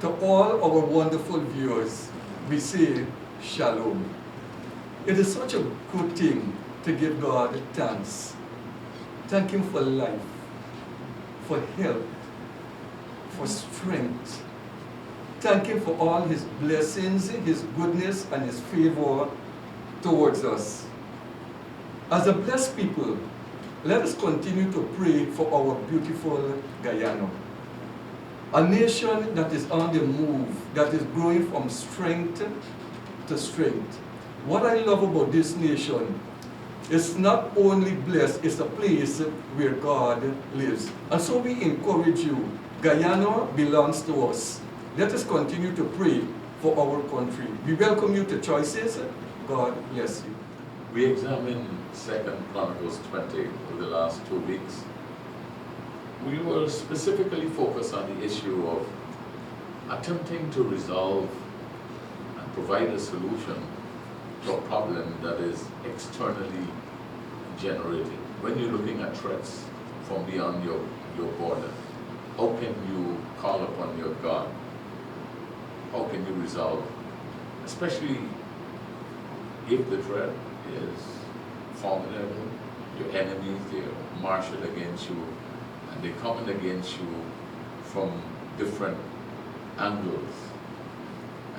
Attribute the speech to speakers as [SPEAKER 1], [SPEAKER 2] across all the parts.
[SPEAKER 1] To all our wonderful viewers, we say Shalom. It is such a good thing to give God thanks. Thank Him for life, for health, for strength. Thank Him for all His blessings, His goodness, and His favor towards us. As a blessed people, let us continue to pray for our beautiful Guyana. A nation that is on the move, that is growing from strength to strength. What I love about this nation is not only blessed, it's a place where God lives. And so we encourage you, Guyana belongs to us. Let us continue to pray for our country. We welcome you to Choices. God bless you.
[SPEAKER 2] We examined 2 Chronicles 20 over the last 2 weeks. We will specifically focus on the issue of attempting to resolve and provide a solution to a problem that is externally generated. When you're looking at threats from beyond your border, how can you call upon your God? How can you resolve, especially if the threat is formidable, your enemies, they're marshaled against you, and they're coming against you from different angles,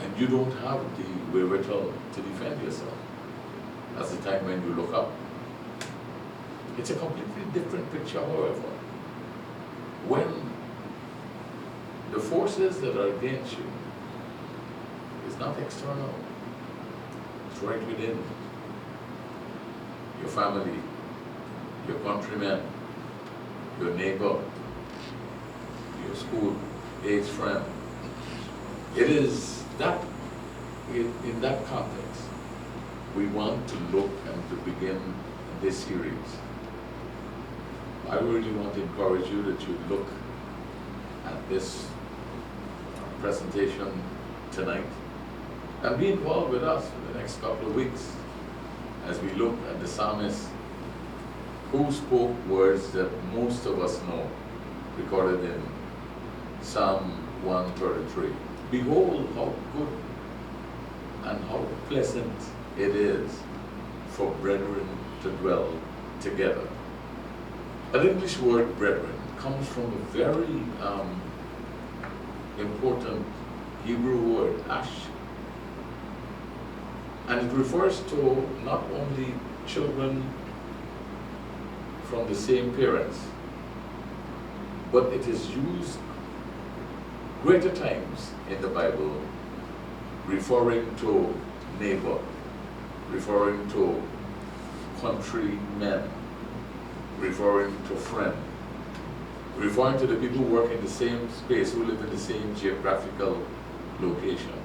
[SPEAKER 2] and you don't have the wherewithal to defend yourself. That's the time when you look up. It's a completely different picture, however, when the forces that are against you is not external, it's right within. Your family, your countrymen, your neighbor, your school-age friend. It is that, in that context, we want to look and to begin this series. I really want to encourage you that you look at this presentation tonight and be involved with us for the next couple of weeks as we look at the psalmist who spoke words that most of us know, recorded in Psalm 133. Behold how good and how pleasant it is for brethren to dwell together. An English word, brethren, comes from a very important Hebrew word, ash. And it refers to not only children from the same parents, but it is used greater times in the Bible referring to neighbor, referring to countrymen, referring to friend, referring to the people who work in the same space, who live in the same geographical location.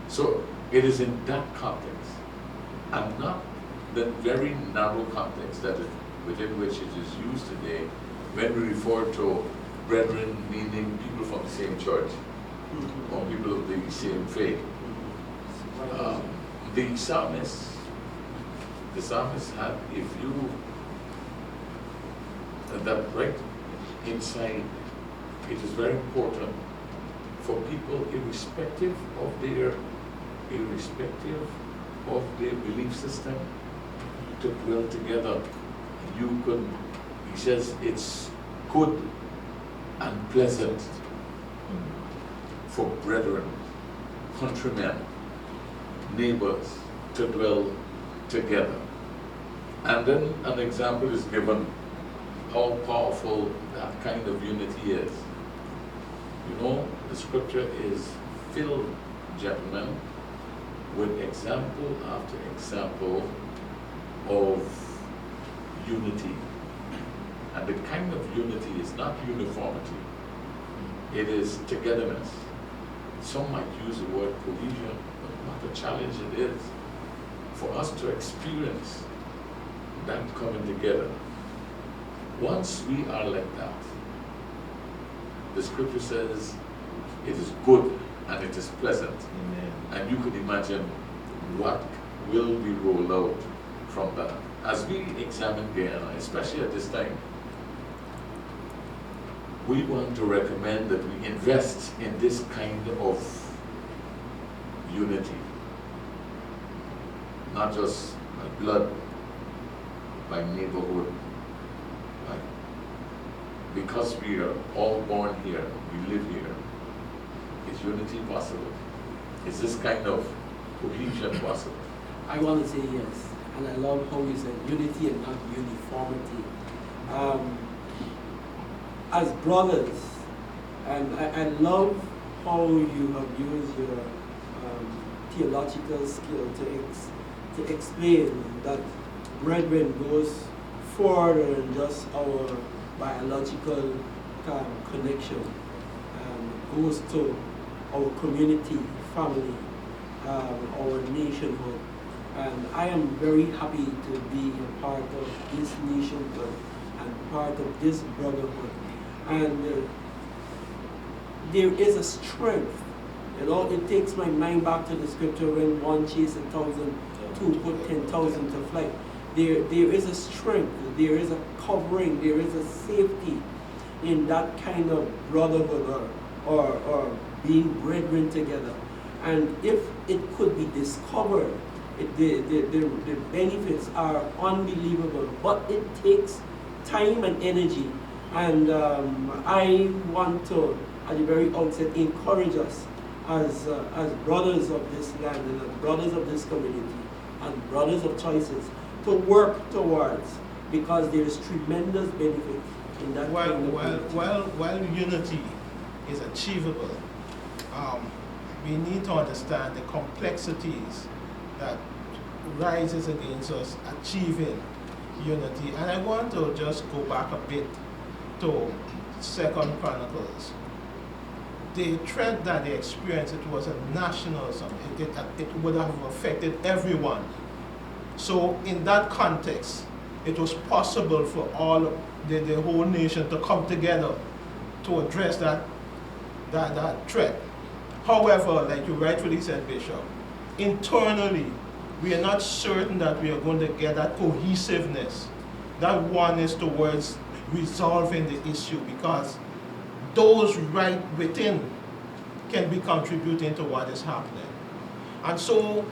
[SPEAKER 2] So it is in that context, and not the very narrow context that within which it is used today when we refer to brethren, meaning people from the same church, or people of the same faith. The psalmist had a view that right inside it is very important for people, irrespective of their belief system, to dwell together. He says it's good and pleasant for brethren, countrymen, neighbors to dwell together. And then an example is given how powerful that kind of unity is. You know, the scripture is filled, gentlemen, with example after example of unity. And the kind of unity is not uniformity, it is togetherness. Some might use the word cohesion, but what a challenge it is for us to experience that coming together. Once we are like that, the scripture says it is good and it is pleasant.
[SPEAKER 3] Amen.
[SPEAKER 2] And you can imagine what will be rolled out from that. As we examine Guyana, especially at this time, we want to recommend that we invest in this kind of unity. Not just by blood, by neighborhood, by, because we are all born here, we live here. Is unity possible? Is this kind of cohesion possible?
[SPEAKER 3] I want to say yes, and I love how you said unity and not uniformity. As brothers, and I love how you have used your theological skill to explain that brethren goes further than just our biological connection, goes to our community, family, our nationhood. And I am very happy to be a part of this nationhood and part of this brotherhood. And there is a strength. You know, it takes my mind back to the scripture when one chased 1,000, two put 10,000 to flight. There is a strength, there is a covering, there is a safety in that kind of brotherhood or being brethren together. And if it could be discovered, the benefits are unbelievable, but it takes time and energy. And I want to, at the very outset, encourage us as brothers of this land and as brothers of this community and brothers of choices to work towards, because there is tremendous benefit in that kind of unity.
[SPEAKER 4] While unity is achievable, we need to understand the complexities that rises against us achieving unity. And I want to just go back a bit to 2nd Chronicles. The threat that they experienced, it was a national something. It would have affected everyone. So in that context, it was possible for all the whole nation to come together to address that threat. However, like you rightfully said, Bishop, internally, we are not certain that we are going to get that cohesiveness, that oneness towards resolving the issue, because those right within can be contributing to what is happening. And so,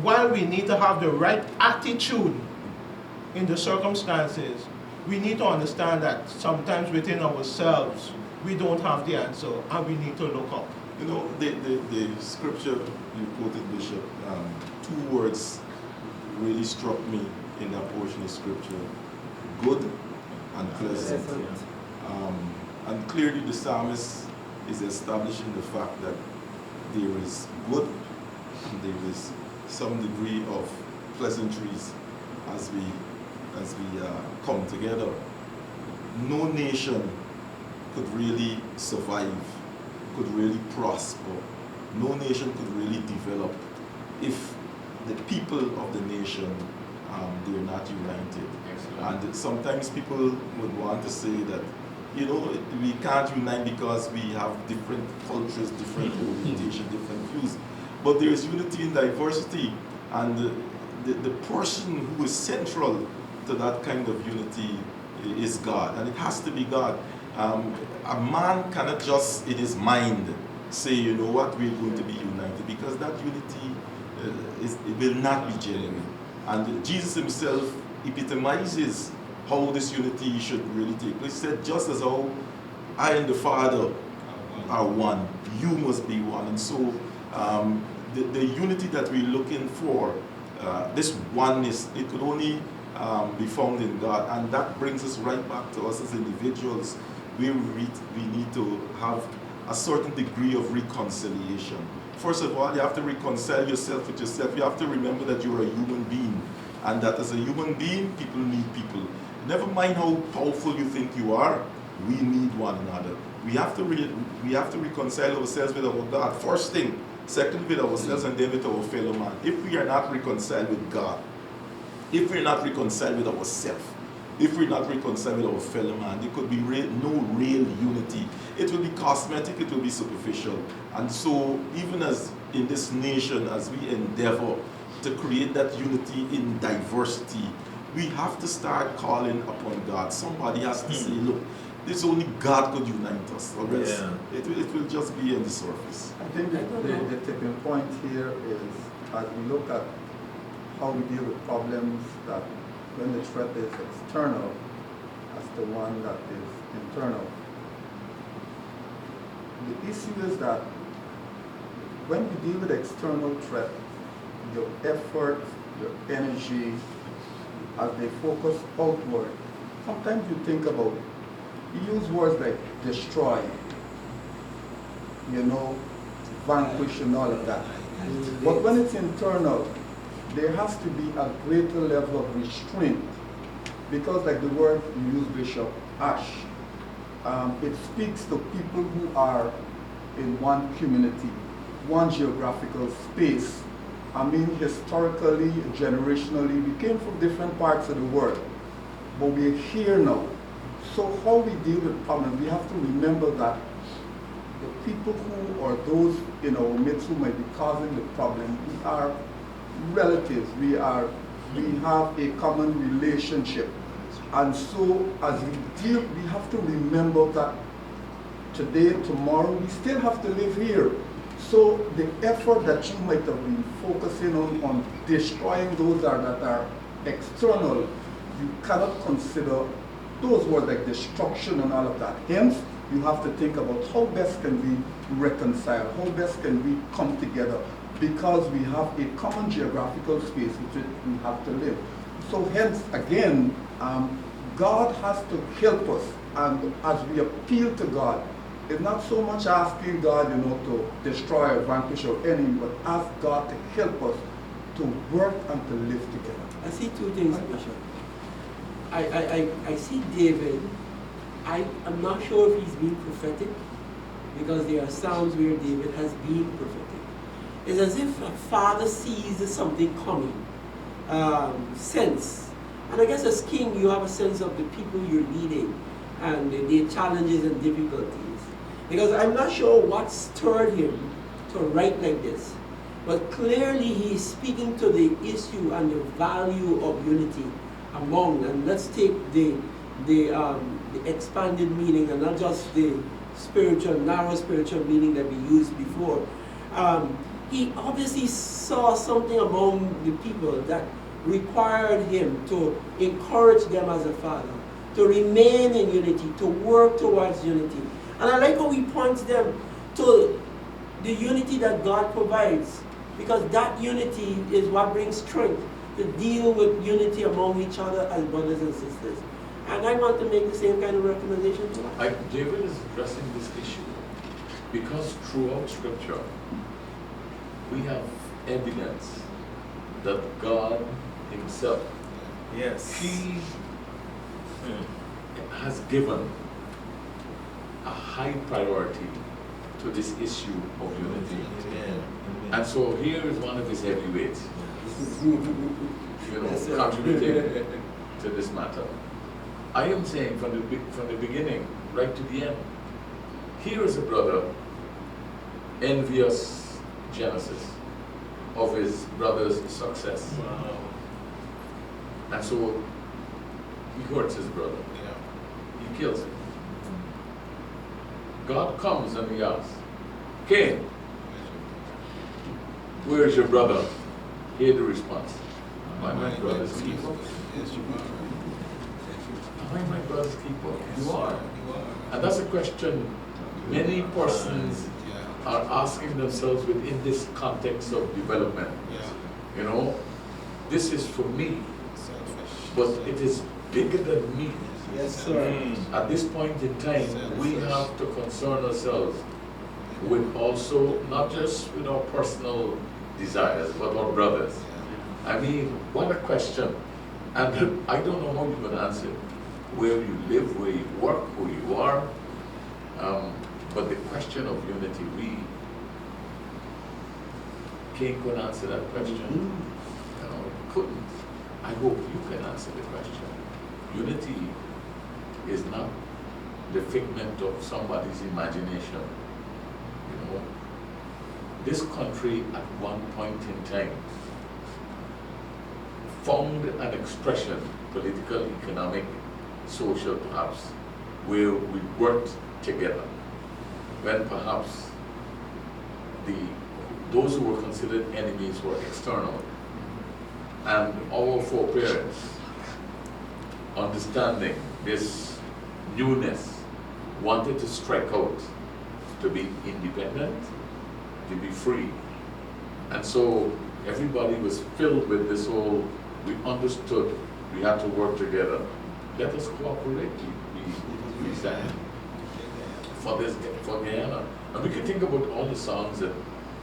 [SPEAKER 4] while we need to have the right attitude in the circumstances, we need to understand that sometimes within ourselves, we don't have the answer, and we need to look up.
[SPEAKER 5] You know, the scripture you quoted, Bishop, two words really struck me in that portion of scripture: good and pleasant. And clearly the psalmist is establishing the fact that there is good and there is some degree of pleasantries as we come together. No nation could really survive, could really prosper. No nation could really develop if the people of the nation they're not united.
[SPEAKER 2] Excellent.
[SPEAKER 5] And sometimes people would want to say that, you know, we can't unite because we have different cultures, different orientation, different views. But there is unity in diversity, and the person who is central to that kind of unity is God, and it has to be God. A man cannot just in his mind say, you know what, we're going to be united, because that unity it will not be genuine. And Jesus himself epitomizes how this unity should really take place. He said, just as how I and the Father are one, you must be one. And so the unity that we're looking for, this oneness, it could only be found in God. And that brings us right back to us as individuals. We need to have a certain degree of reconciliation. First of all, you have to reconcile yourself with yourself. You have to remember that you're a human being, and that as a human being, people need people. Never mind how powerful you think you are, we need one another. We have to reconcile ourselves with our God, first thing. Second, with ourselves, and then with our fellow man. If we are not reconciled with God, if we're not reconciled with ourselves, if we're not reconciled with our fellow man, there could be no real unity. It will be cosmetic, it will be superficial. And so, even as in this nation, as we endeavor to create that unity in diversity, we have to start calling upon God. Somebody has to say, look, it's only God could unite us. So
[SPEAKER 2] Yeah.
[SPEAKER 5] it will just be on the surface.
[SPEAKER 6] I think the tipping point here is as we look at how we deal with problems that when the threat is external as the one that is internal. The issue is that when we deal with external threat, your effort, your energy, as they focus outward, sometimes you think about, you use words like destroy, vanquish and all of that. But when it's internal, there has to be a greater level of restraint. Because like the word you use, Bishop, ash, it speaks to people who are in one community, one geographical space. I mean, historically, generationally, we came from different parts of the world, but we're here now. So how we deal with problems, we have to remember that the people who, or those in our midst who might be causing the problem, we are relatives, we have a common relationship. And so as we deal, we have to remember that today, tomorrow, we still have to live here. So the effort that you might have been focusing on destroying those that are external, you cannot consider those words like destruction and all of that. Hence, you have to think about how best can we reconcile, how best can we come together, because we have a common geographical space which we have to live. So hence, again, God has to help us, and as we appeal to God, it's not so much asking God, to destroy or vanquish or enemy, but ask God to help us to work and to live together.
[SPEAKER 3] I see two things, Bishop. I see David. I'm not sure if he's being prophetic, because there are sounds where David has been prophetic. It's as if a father sees something coming, sense. And I guess as king, you have a sense of the people you're leading and their challenges and difficulties. Because I'm not sure what stirred him to write like this, but clearly he's speaking to the issue and the value of unity among, and let's take the expanded meaning and not just the narrow spiritual meaning that we used before. He obviously saw something among the people that required him to encourage them as a father, to remain in unity, to work towards unity. And I like how he points them to the unity that God provides, because that unity is what brings strength to deal with unity among each other as brothers and sisters. And I want to make the same kind of recommendation to us.
[SPEAKER 2] David is addressing this issue because throughout Scripture we have evidence that God Himself, He has given a high priority to this issue of unity. And so here is one of His heavyweights, contributing to this matter. I am saying from the beginning right to the end, here is a brother envious Genesis of his brother's success.
[SPEAKER 4] Wow.
[SPEAKER 2] And so he hurts his brother.
[SPEAKER 4] Yeah.
[SPEAKER 2] He kills him. God comes and he asks, Cain, where is your brother? Hear the response. Am I my brother's keeper?
[SPEAKER 4] Yes, you are.
[SPEAKER 2] Am I my brother's keeper?
[SPEAKER 4] Yes,
[SPEAKER 2] You are.
[SPEAKER 4] You are.
[SPEAKER 2] And that's a question many persons
[SPEAKER 4] Yeah.
[SPEAKER 2] are asking themselves within this context of development.
[SPEAKER 4] Yeah.
[SPEAKER 2] This is for me,
[SPEAKER 4] Selfish.
[SPEAKER 2] but it is bigger than me.
[SPEAKER 3] Yes, sir.
[SPEAKER 2] At this point in time, we have to concern ourselves with also not just with our personal desires, but our brothers. I mean, what a question. And I don't know how you're going to answer it. Where you live, where you work, who you are. But the question of unity, Cain couldn't answer that question. Couldn't. I hope you can answer the question. Unity is not the figment of somebody's imagination. This country at one point in time found an expression, political, economic, social perhaps, where we worked together, when perhaps those who were considered enemies were external, and our foreparents, understanding this newness, wanted to strike out, to be independent, to be free. And so everybody was filled with this whole, we understood we had to work together. Let us cooperate, we stand for this, for Guyana. And we can think about all the songs that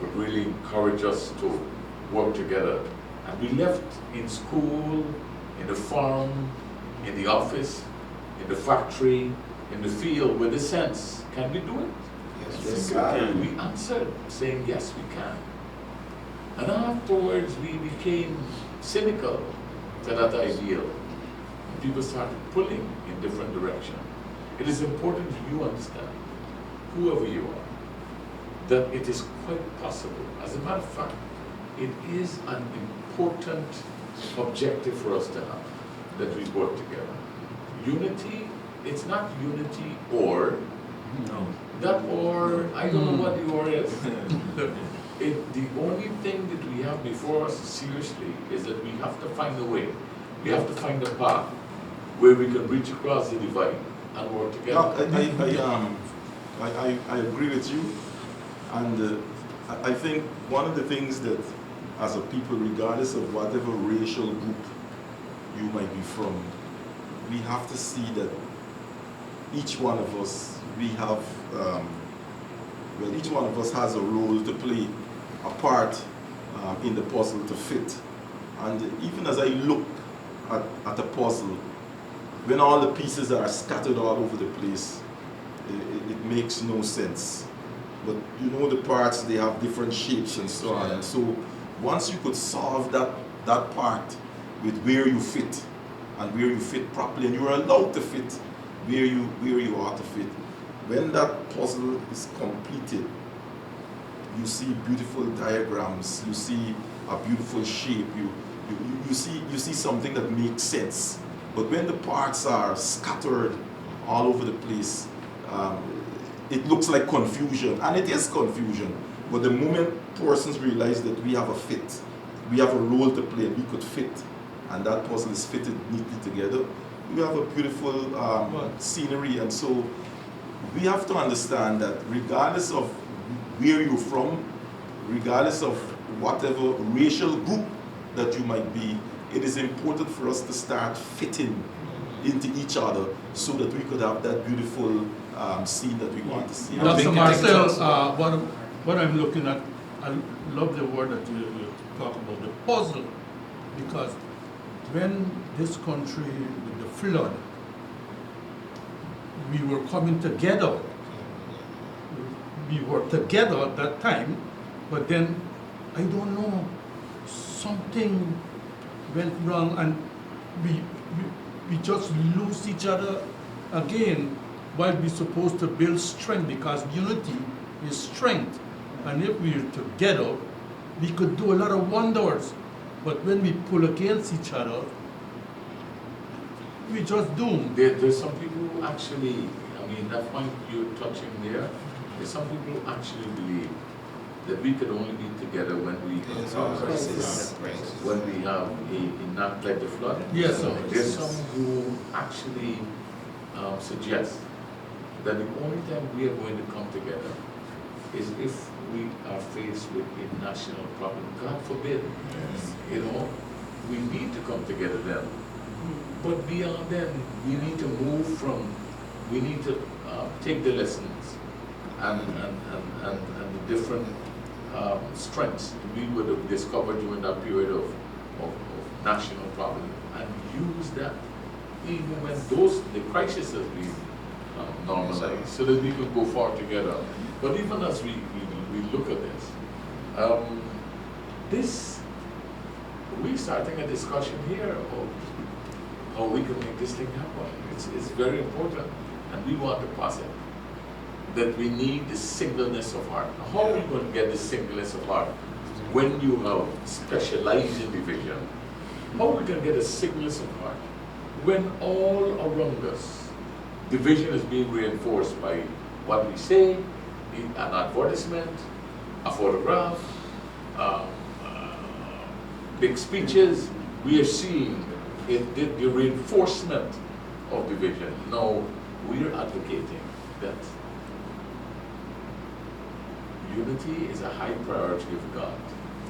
[SPEAKER 2] would really encourage us to work together. And we left in school, in the farm, in the office, in the factory, in the field with a sense, can we do it?
[SPEAKER 5] Yes, we can.
[SPEAKER 2] We answered saying, yes, we can. And afterwards, we became cynical to that ideal. People started pulling in different directions. It is important you understand, whoever you are, that it is quite possible. As a matter of fact, it is an important objective for us to have, that we work together. Unity, it's not unity or,
[SPEAKER 1] No.
[SPEAKER 2] that or, I don't know what the or is. The only thing that we have before us, seriously, is that we have to find a way. We have to find a path where we can reach across the divide and work together.
[SPEAKER 5] I agree with you, and I think one of the things that, as a people, regardless of whatever racial group you might be from, we have to see that each one of us, we have, each one of us has a role to play, a part in the puzzle to fit. And even as I look at a puzzle, when all the pieces are scattered all over the place, it makes no sense. But you know, the parts, they have different shapes and so on. And so once you could solve that part with where you fit and where you fit properly, and you are allowed to fit where you are to fit, when that puzzle is completed, you see beautiful diagrams, you see a beautiful shape, you see something that makes sense. But when the parts are scattered all over the place, it looks like confusion, and it is confusion. But the moment persons realize that we have a fit, we have a role to play, and we could fit, and that puzzle is fitted neatly together, we have a beautiful scenery. And so we have to understand that regardless of where you're from, regardless of whatever racial group that you might be, it is important for us to start fitting into each other so that we could have that beautiful scene that we want to see.
[SPEAKER 7] Dr. Marcel, what I'm looking at, I love the word that you talk about, the puzzle, because when this country, with the flood, we were coming together. We were together at that time, but then, I don't know, something went wrong, and we just lose each other again, while we're supposed to build strength, because unity is strength. And if we're together, we could do a lot of wonders. But when we pull against each other, we just doomed.
[SPEAKER 2] There's some people who actually, I mean, that point you're touching there's some people who actually believe that we could only be together when we when we have a not like the flood.
[SPEAKER 7] Yes.
[SPEAKER 2] So there's some who actually suggest that the only time we are going to come together is if we are faced with a national problem. God forbid. You know, we need to come together then. But beyond then, we need to move from, we need to take the lessons and the different strengths we would have discovered during that period of national problem, and use that even when the crises has been normalized, so that we can go far together. But even as we look at this, we're starting a discussion here about how we can make this thing happen. It's very important, and we want to pass it. That we need the singleness of heart. How are we going to get the singleness of heart when you have specialized individual? How are we going to get a singleness of heart when all around us division is being reinforced by what we say, an advertisement, a photograph, big speeches. We are seeing the reinforcement of division. Now, we are advocating that unity is a high priority of God,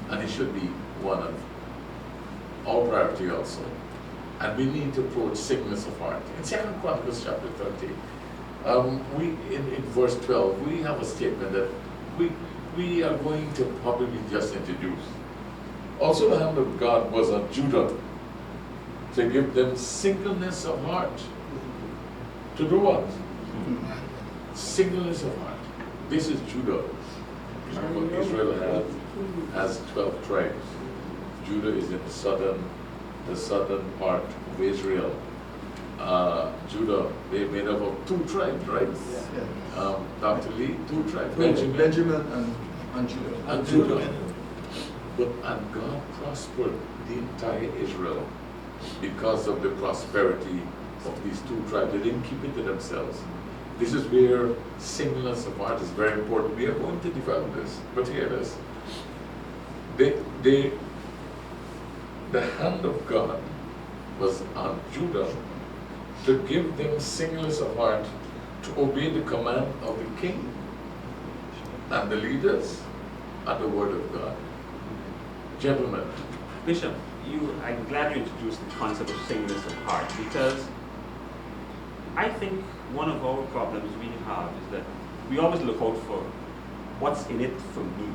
[SPEAKER 2] and it should be one of our priority also. And we need to approach singleness of heart. In 2 Chronicles chapter 30, in verse 12, we have a statement that we are going to probably just introduce. Also the hand of God was on Judah to give them singleness of heart. To do what? Singleness of heart. This is Judah. Remember, Israel has 12 tribes. Judah is in the southern part of Israel. Judah, they're made up of 2 tribes, right?
[SPEAKER 6] Yeah.
[SPEAKER 2] Dr. Lee, 2 tribes.
[SPEAKER 6] Benjamin and Judah.
[SPEAKER 2] And Judah. And God prospered the entire Israel because of the prosperity of these 2 tribes. They didn't keep it to themselves. This is where singleness of heart is very important. We are going to develop this, but hear this. The hand of God was on Judah to give them singleness of heart, to obey the command of the king and the leaders and the word of God. Gentlemen.
[SPEAKER 8] Bishop, I'm glad you introduced the concept of singleness of heart, because I think one of our problems we have is that we always look out for what's in it for me,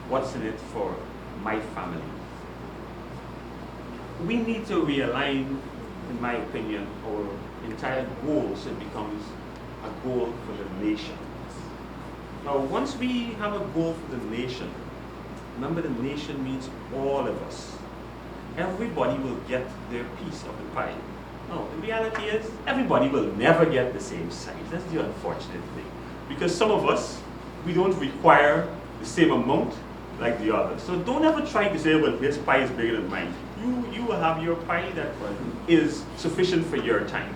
[SPEAKER 8] what's in it for my family. We need to realign, in my opinion, our entire goal so it becomes a goal for the nation. Now, once we have a goal for the nation, remember the nation means all of us. Everybody will get their piece of the pie. No, the reality is everybody will never get the same size. That's the unfortunate thing. Because some of us, we don't require the same amount like the others. So don't ever try to say, well, this pie is bigger than mine. You will have your pie that is sufficient for your time.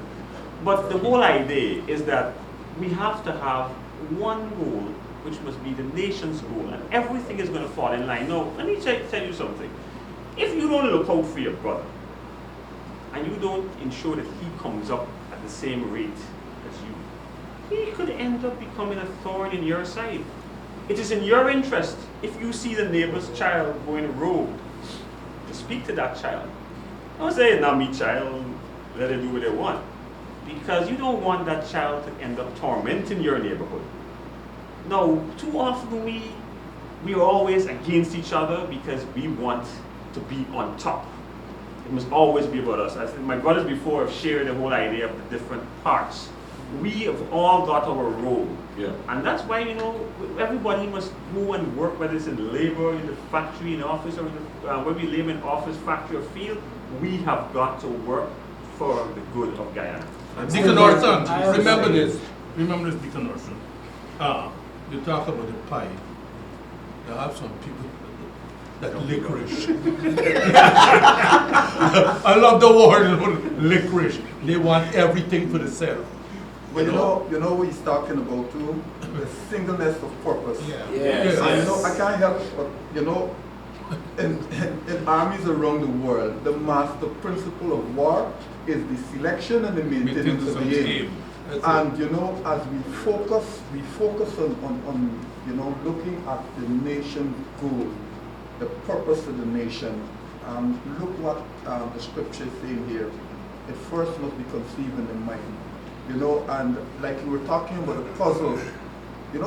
[SPEAKER 8] But the whole idea is that we have to have one goal, which must be the nation's goal, and everything is going to fall in line. Now, let me tell you something. If you don't look out for your brother, and you don't ensure that he comes up at the same rate as you, he could end up becoming a thorn in your side. It is in your interest, if you see the neighbor's child going rogue, to speak to that child. Don't say, not me child, let them do what they want. Because you don't want that child to end up tormenting your neighborhood. No, too often we are always against each other because we want to be on top. It must always be about us. I think my brothers before have shared the whole idea of the different parts. We have all got our role.
[SPEAKER 2] Yeah.
[SPEAKER 8] And that's why, everybody must go and work, whether it's in labor, in the factory, in the office, or where we live in office, factory, or field. We have got to work for the good of Guyana.
[SPEAKER 7] Deacon Orson, remember this. Remember this, Deacon Orson. You talk about the pie. There have some people that licorice. I love the word licorice. They want everything for themselves.
[SPEAKER 6] Well, you know what he's talking about too? The singleness of purpose.
[SPEAKER 4] Yeah.
[SPEAKER 8] Yes.
[SPEAKER 6] And I can't help but, in armies around the world, the master principle of war is the selection and the maintenance of the aim. And as we focus on looking at the nation's goal, the purpose of the nation. Look what the scripture is saying here. It first must be conceived in the mind. And like you were talking about a puzzle,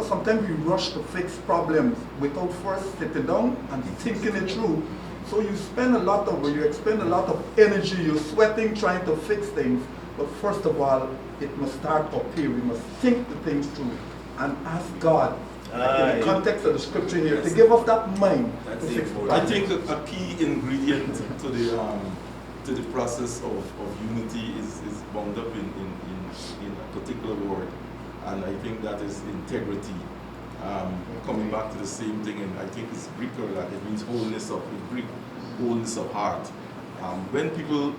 [SPEAKER 6] sometimes we rush to fix problems without first sitting down and thinking it through. So you expend a lot of energy, you're sweating trying to fix things. But first of all, it must start up here. We must think the things through and ask God, in the context of the scripture here, to give us that mind to fix problems.
[SPEAKER 5] I think a key ingredient to the process of unity is bound up in a particular word, and I think that is integrity. Coming back to the same thing, and I think it's Greek or that it means wholeness of heart. When people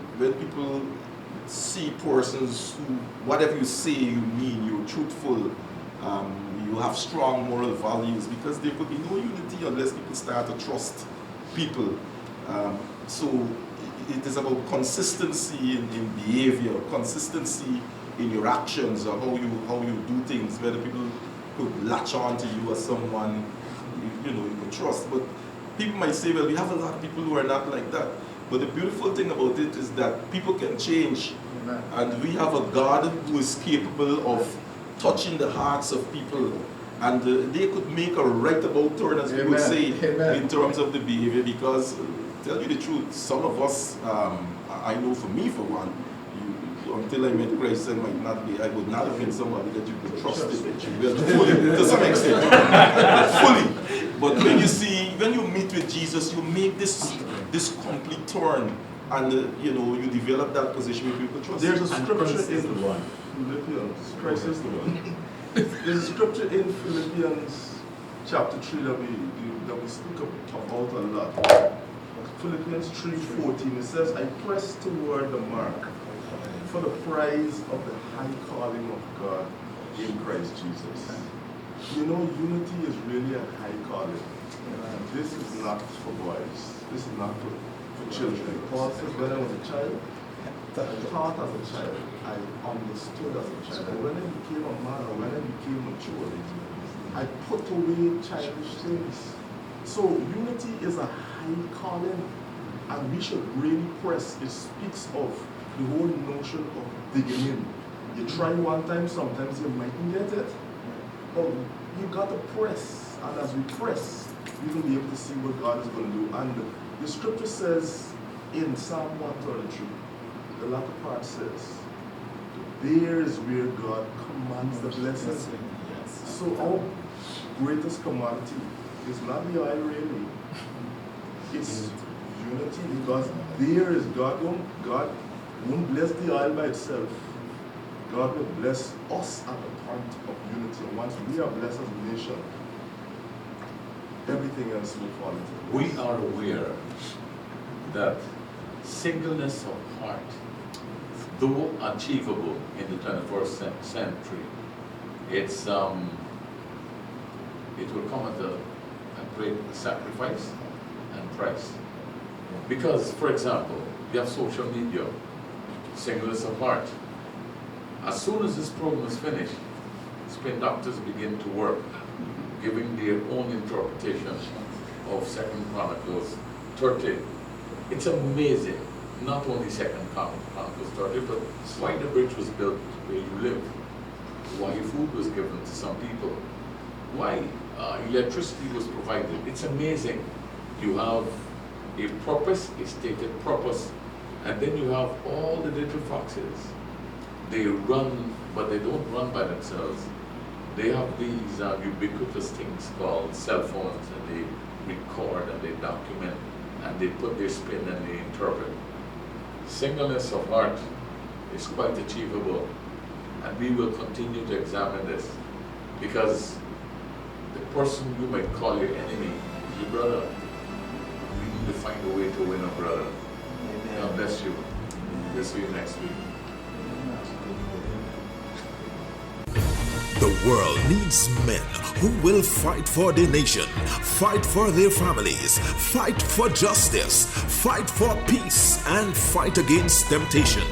[SPEAKER 5] see persons who, whatever you say, you mean, you're truthful, you have strong moral values, because there could be no unity unless people start to trust people. So it is about consistency in behavior, consistency in your actions, or how you do things, whether people could latch on to you as someone you could trust. But people might say, well, we have a lot of people who are not like that. But the beautiful thing about it is that people can change. Amen. And we have a God who is capable of touching the hearts of people. And they could make a right about turn, as we would say, in terms of the behavior. Because, tell you the truth, some of us, I know for me for one, until I met Christ, I would not have been somebody that you could trust to some extent, fully. But when you meet with Jesus, you make this complete turn, and you develop that position where people trust.
[SPEAKER 9] There's a scripture in Philippians. Christ is the one. There's a scripture in Philippians chapter 3 that we speak about a lot. Philippians 3:14. It says, "I press toward the mark for the prize of the high calling of God in Christ Jesus." Unity is really a high calling. This is not for boys. This is not for children. Paul says, when I was a child, I thought as a child, I understood as a child. And when I became a man, or when I became mature, I put away childish things. So unity is a high calling, and we should really press. It speaks of the whole notion of digging in. You try one time, sometimes you mightn't get it, but you got to press. And as we press, we will be able to see what God is going to do. And the scripture says in Psalm 133, the latter part says, there is where God commands the blessing. So our greatest commodity is not the oil really, it's unity, because there is God won't bless the oil by itself. God will bless us at the point of unity. And once we are blessed as a nation, everything else will fall into place.
[SPEAKER 2] We are aware that singleness of heart, though achievable in the 21st century, it will come at a great sacrifice and price. Because, for example, you have social media, singleness of heart. As soon as this program is finished, spin doctors begin to work, giving their own interpretation of 2 Chronicles 30. It's amazing, not only 2 Chronicles 30, but why the bridge was built where you live, why food was given to some people, why electricity was provided. It's amazing. You have a purpose, a stated purpose, and then you have all the little foxes. They run, but they don't run by themselves. They have these ubiquitous things called cell phones, and they record and they document and they put their spin and they interpret. Singleness of heart is quite achievable, and we will continue to examine this, because the person you might call your enemy is your brother. We need to find a way to win a brother. God bless you. We'll see you next week.
[SPEAKER 10] The world needs men who will fight for their nation, fight for their families, fight for justice, fight for peace, and fight against temptation.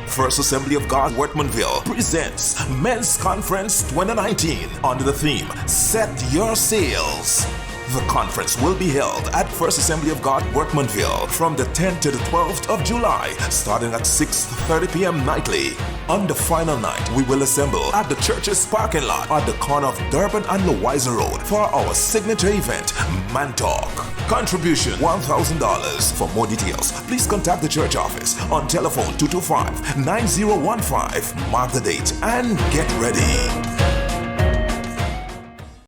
[SPEAKER 10] First Assembly of God, Wortmanville presents Men's Conference 2019 under the theme, Set Your Sails. The conference will be held at First Assembly of God, Wortmanville from the 10th to the 12th of July, starting at 6:30 p.m. nightly. On the final night, we will assemble at the church's parking lot at the corner of Durban and Louisa Road for our signature event, Man Talk. Contribution $1,000. For more details, please contact the church office on telephone 225-9015. Mark the date and get ready.